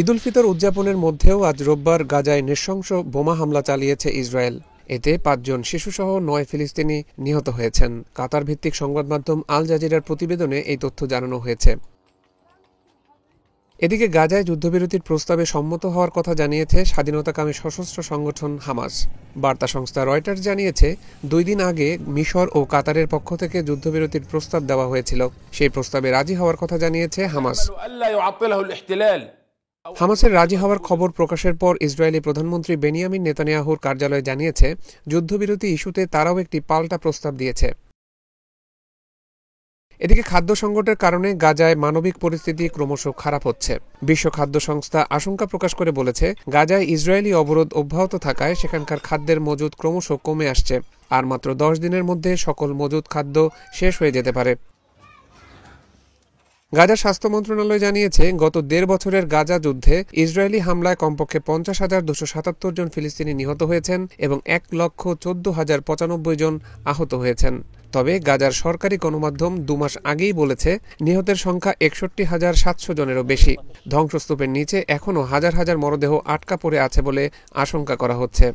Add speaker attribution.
Speaker 1: ঈদ উল ফিতর উদযাপনের মধ্যেও আজ রোববার গাজায় নৃশংস বোমা হামলা চালিয়েছে ইসরায়েল। এতে ৫ জন শিশুসহ ৯ ফিলিস্তিনি নিহত হয়েছেন। কাতার ভিত্তিক সংবাদ মাধ্যম আল জাজিরার প্রতিবেদনে এই তথ্য জানানো হয়েছে। এদিকে গাজায় যুদ্ধবিরতির প্রস্তাবে সম্মত হওয়ার কথা জানিয়েছে স্বাধীনতাকামী সশস্ত্র সংগঠন হামাস। বার্তা সংস্থা রয়টার্স জানিয়েছে, ২ দিন আগে মিশর ও কাতারের পক্ষ থেকে যুদ্ধবিরতির প্রস্তাব দেওয়া হয়েছিল। সেই প্রস্তাবে রাজি হওয়ার কথা জানিয়েছে হামাস। হামাসের রাজি হওয়ার খবর প্রকাশের পর ইসরায়েলি প্রধানমন্ত্রী বেনিয়ামিন নেতানিয়াহুর কার্যালয় জানিয়েছে, যুদ্ধবিরতি ইস্যুতে তারাও একটি পাল্টা প্রস্তাব দিয়েছে। এদিকে খাদ্য সংকটের কারণে গাজায় মানবিক পরিস্থিতি ক্রমশ খারাপ হচ্ছে। বিশ্ব খাদ্য সংস্থা আশঙ্কা প্রকাশ করে বলেছে, গাজায় ইসরায়েলি অবরোধ অব্যাহত থাকায় সেখানকার খাদ্যের মজুদ ক্রমশ কমে আসছে। আর মাত্র ১০ দিনের মধ্যে সকল মজুদ খাদ্য শেষ হয়ে যেতে পারে। গাজার স্বাস্থ্য মন্ত্রণালয় জানিয়েছে, গত ১.৫ বছরের গাজা যুদ্ধে ইসরায়েলি হামলায় কমপক্ষে ৫০,২৭৭ জন ফিলিস্তিনি নিহত হয়েছেন এবং ১,১৪,০৯৫ জন আহত হয়েছেন। তবে গাজার সরকারি গণমাধ্যম ২ মাস আগেই বলেছে, নিহতের সংখ্যা ৬১,৭০০ জনেরও বেশি। ধ্বংসস্তূপের নিচে এখনও হাজার হাজার মরদেহ আটকা পড়ে আছে বলে আশঙ্কা করা হচ্ছে।